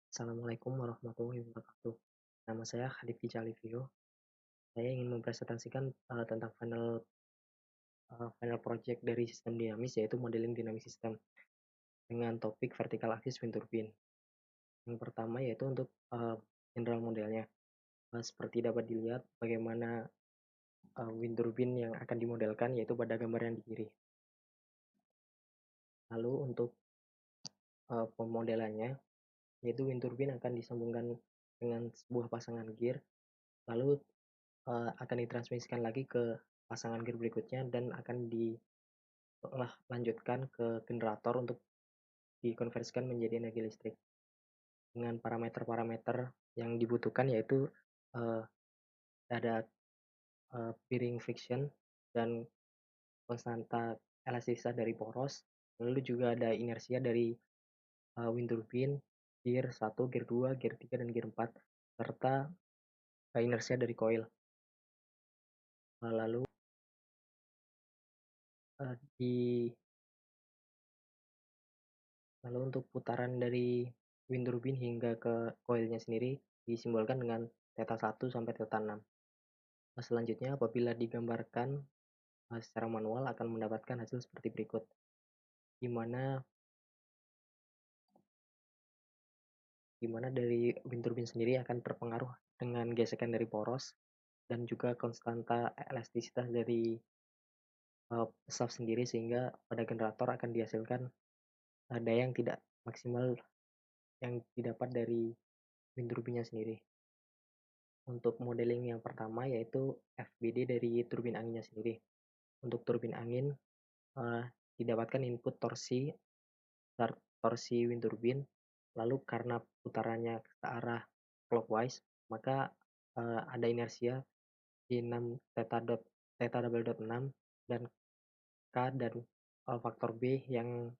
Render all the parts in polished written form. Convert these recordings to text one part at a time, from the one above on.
Assalamualaikum warahmatullahi wabarakatuh. Nama saya Hadifi Calivio. Saya ingin mempresentasikan tentang final project dari sistem dinamis, yaitu modeling dinamis sistem dengan topik vertical axis wind turbine. Yang pertama yaitu untuk general modelnya. Seperti dapat dilihat bagaimana wind turbine yang akan dimodelkan, yaitu pada gambar yang di kiri. Lalu untuk pemodelannya, yaitu wind turbine akan disambungkan dengan sebuah pasangan gear, lalu akan ditransmisikan lagi ke pasangan gear berikutnya dan akan dilanjutkan ke generator untuk dikonversikan menjadi energi listrik dengan parameter-parameter yang dibutuhkan, yaitu ada bearing friction dan konstanta elastisitas dari poros, lalu juga ada inersia dari wind turbine, gear 1, gear 2, gear 3, dan gear 4, serta inersia dari coil. Lalu untuk putaran dari wind turbine hingga ke coilnya sendiri disimbolkan dengan theta 1 sampai theta 6. Selanjutnya apabila digambarkan secara manual akan mendapatkan hasil seperti berikut, di mana dari wind turbine sendiri akan terpengaruh dengan gesekan dari poros dan juga konstanta elastisitas dari shaft sendiri, sehingga pada generator akan dihasilkan daya yang tidak maksimal yang didapat dari wind turbine sendiri. Untuk modeling yang pertama yaitu FBD dari turbin anginnya sendiri. Untuk turbin angin didapatkan input torsi wind turbine, lalu karena putarannya ke arah clockwise, maka ada inersia di 6 theta double dot 6 dan K dan faktor B yang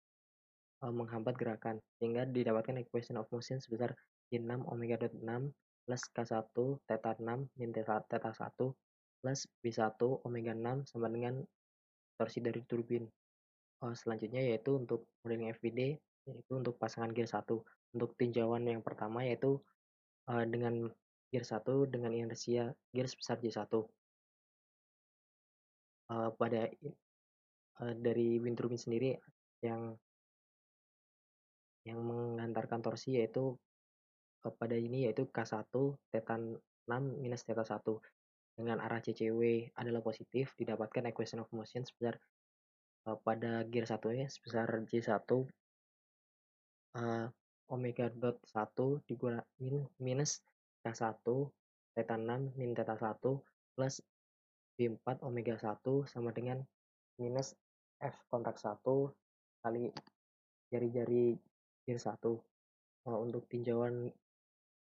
menghambat gerakan, sehingga didapatkan equation of motion sebesar I6 omega dot 6 plus K1 theta 6 min theta 1 plus B1 omega 6 sama dengan torsi dari turbin. Selanjutnya yaitu untuk modeling FBD, yaitu untuk pasangan gear 1. Untuk tinjauan yang pertama yaitu dengan gear 1 dengan inersia gear sebesar J1. Pada dari wind turbine sendiri yang mengantarkan torsi yaitu pada ini yaitu K1 theta 6 minus theta 1 dengan arah CCW adalah positif, didapatkan equation of motion sebesar pada gear 1 nya sebesar J1 omega dot 1 dikurangin minus K1 theta 6 min theta 1 plus B4 omega 1 sama dengan minus F kontak 1 kali jari-jari gear 1. Untuk tinjauan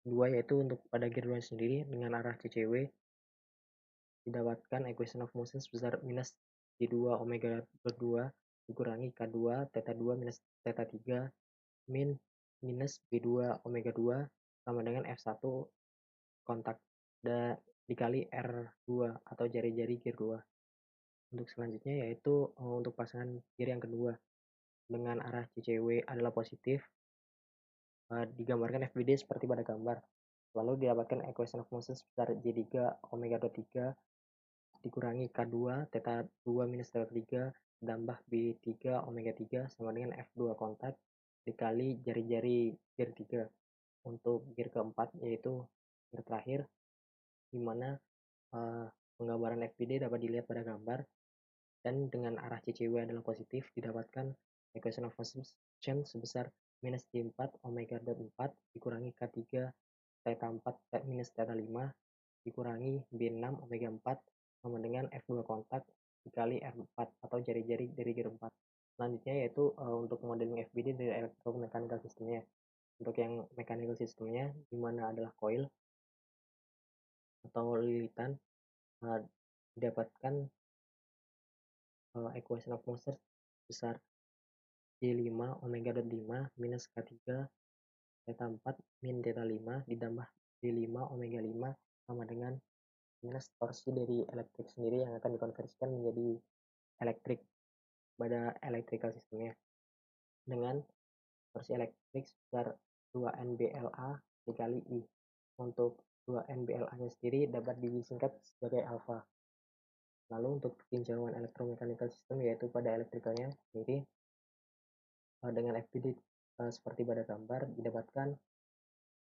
2 yaitu untuk pada gear 2 sendiri dengan arah CCW didapatkan equation of motion sebesar minus J2 omega 2 dikurangi K2 theta 2 minus theta 3 min minus B2 omega 2 sama dengan F1 kontak dikali R2 atau jari-jari gear 2. Untuk selanjutnya yaitu untuk pasangan gear yang kedua dengan arah CCW adalah positif, digambarkan FBD seperti pada gambar. Lalu didapatkan equation of motion sebesar J3 omega 3 dikurangi K2 theta 2 minus theta 3 tambah B3 omega 3 sama dengan F2 kontak dikali jari-jari gear 3. Untuk gear keempat yaitu gear terakhir, di mana penggambaran FBD dapat dilihat pada gambar, dan dengan arah CCW adalah positif didapatkan equation of motion sebesar minus J4 omega 4 dikurangi K3 theta 4 minus theta 5 dikurangi B6 omega 4 sama dengan F2 kontak dikali R4 atau jari-jari dari gear 4. Selanjutnya yaitu untuk modeling FBD dari electromechanical systemnya. Untuk yang mechanical systemnya, di mana adalah coil atau lilitan, didapatkan equation of motion besar J5 omega 5 minus K3 theta 4 min theta 5 ditambah B5 omega 5 sama dengan minus torsi dari elektrik sendiri yang akan dikonversikan menjadi elektrik pada electrical systemnya dengan torsi elektrik sebesar 2NBLA dikali I. Untuk 2NBLA-nya sendiri dapat disingkat sebagai alfa. Lalu untuk tinjauan elektromechanical system, yaitu pada elektrikalnya sendiri, dengan FPD seperti pada gambar didapatkan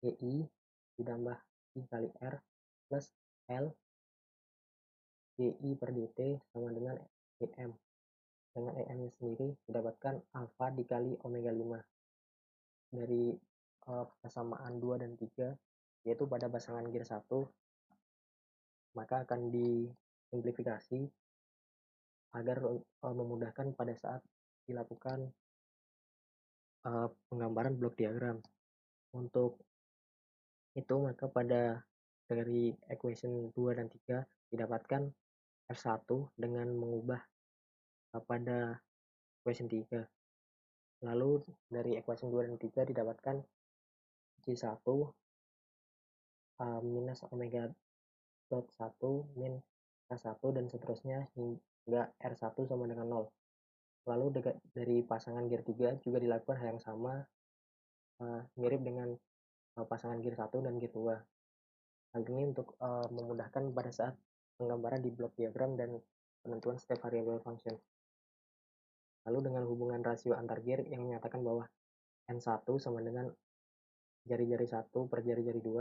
EI ditambah I kali R plus L DI per DT sama dengan EM. Dengan EM-nya sendiri didapatkan alfa dikali omega 5. Dari persamaan 2 dan 3, yaitu pada pasangan gear 1, maka akan disimplifikasi agar memudahkan pada saat dilakukan penggambaran blok diagram. Untuk itu maka dari equation 2 dan 3 didapatkan R1 dengan mengubah pada equation 3. Lalu dari equation 2 dan 3 didapatkan C1 minus omega dot 1 min K1 dan seterusnya hingga R1 sama dengan 0. Lalu dari pasangan gear 3 juga dilakukan hal yang sama, mirip dengan pasangan gear 1 dan gear 2. Hal ini untuk memudahkan pada saat penggambaran di block diagram dan penentuan step variable function. Lalu dengan hubungan rasio antar gear yang menyatakan bahwa N1 sama dengan jari-jari 1 per jari-jari 2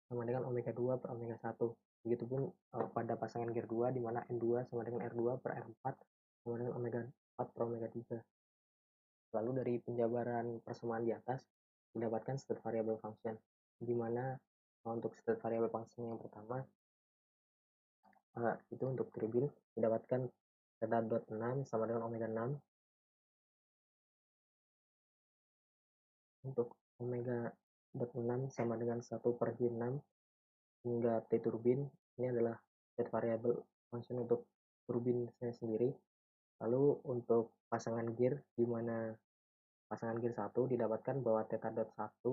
sama dengan omega 2 per omega 1. Begitupun pada pasangan gear 2 di mana N2 sama dengan R2 per R4 sama dengan omega 4 per omega 3. Lalu dari penjabaran persamaan di atas didapatkan state variable function, di mana untuk state variable function yang pertama itu untuk turbin didapatkan theta dot 6 sama dengan omega 6. Untuk omega dot 6 sama dengan 1 per J6 hingga T turbin, ini adalah state variable function untuk turbin saya sendiri. Lalu untuk pasangan gear, di mana pasangan gear 1 didapatkan bahwa theta dot 1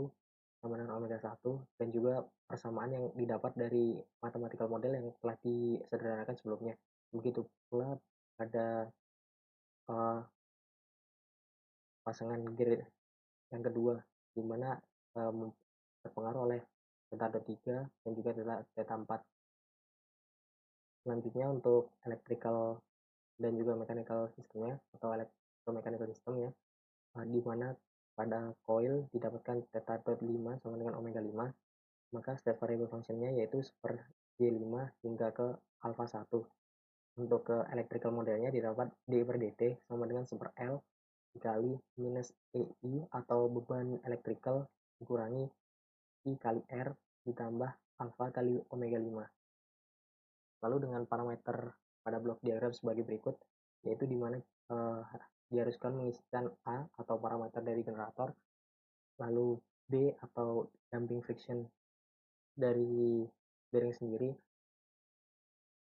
sama dengan omega 1, dan juga persamaan yang didapat dari mathematical model yang telah disederhanakan sebelumnya. Begitu pula pada pasangan gear yang kedua, di mana terpengaruh oleh theta dot 3 dan juga theta 4. Selanjutnya untuk electrical dan juga mechanical sistemnya atau electromechanical sistemnya, di mana pada coil didapatkan theta dot 5 sama dengan omega 5, maka state variable functionnya yaitu per J5 hingga ke alpha 1. Untuk ke electrical modelnya didapat D per DT sama dengan super L dikali minus EI atau beban elektrikal dikurangi I kali R ditambah alfa kali omega 5. Lalu dengan parameter pada blok diagram sebagai berikut, yaitu di mana diharuskan mengisikan A atau parameter dari generator, lalu B atau damping friction dari bearing sendiri,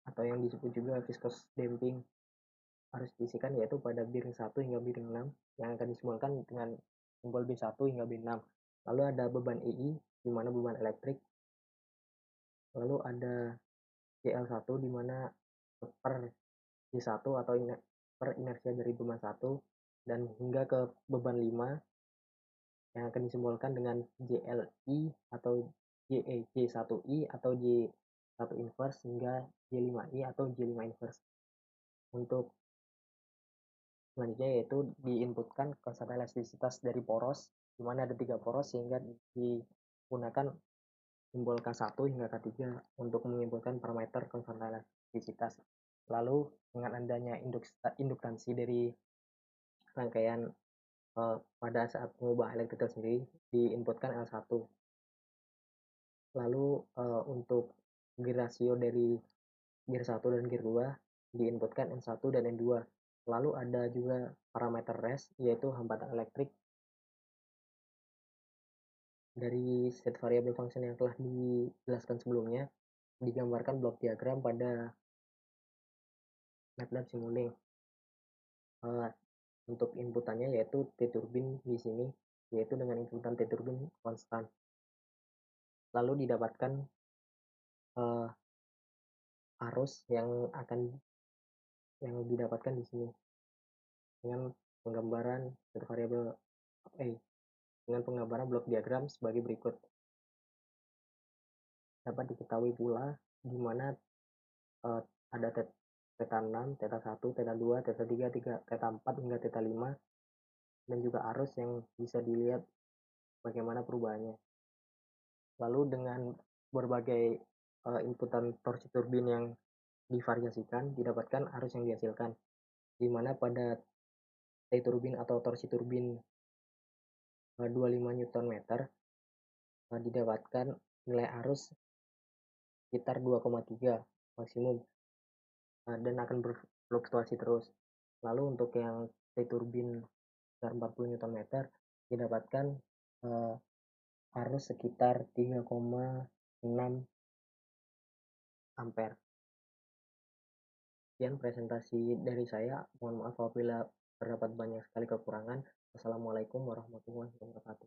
atau yang disebut juga viscous damping, harus diisikan yaitu pada bearing 1 hingga bearing 6 yang akan disimbolkan dengan simbol B1 hingga B6. Lalu ada beban EI, di mana beban elektrik. Lalu ada JL1, di mana per J1 atau per inersia dari beban 1, dan hingga ke beban 5 yang akan disimbolkan dengan JLI atau J1I atau J1 inverse hingga J5I atau J5 inverse. Untuk selanjutnya yaitu diinputkan konstan elastisitas dari poros, di mana ada 3 poros sehingga digunakan simbol K1 hingga K3 untuk menyimpulkan parameter konstan elastisitas. Lalu dengan adanya induktansi dari rangkaian pada saat mengubah elektrikal sendiri diinputkan L1. Lalu untuk gear rasio dari gear 1 dan gear 2 diinputkan N1 dan N2. Lalu ada juga parameter rest, yaitu hambatan elektrik dari state variable function yang telah dijelaskan sebelumnya, digambarkan blok diagram pada MATLAB Simulink. Untuk inputannya yaitu T turbin di sini, yaitu dengan inputan T turbin konstan. Lalu didapatkan arus yang didapatkan di sini dengan penggambaran state variable dengan penggambaran blok diagram sebagai berikut. Dapat diketahui pula di mana eh, ada theta 6, theta 1, theta 2, theta 3, theta 4 hingga theta 5, dan juga arus yang bisa dilihat bagaimana perubahannya. Lalu dengan berbagai inputan torsi turbin yang divariasikan, didapatkan arus yang dihasilkan, di mana pada T turbin atau torsi turbin 25 Nm didapatkan nilai arus sekitar 2,3 maksimum, dan akan berfluktuasi terus. Lalu untuk yang T turbin 40 Nm didapatkan arus sekitar 3,6 ampere. Sekian presentasi dari saya. Mohon maaf apabila terdapat banyak sekali kekurangan. Wassalamualaikum warahmatullahi wabarakatuh.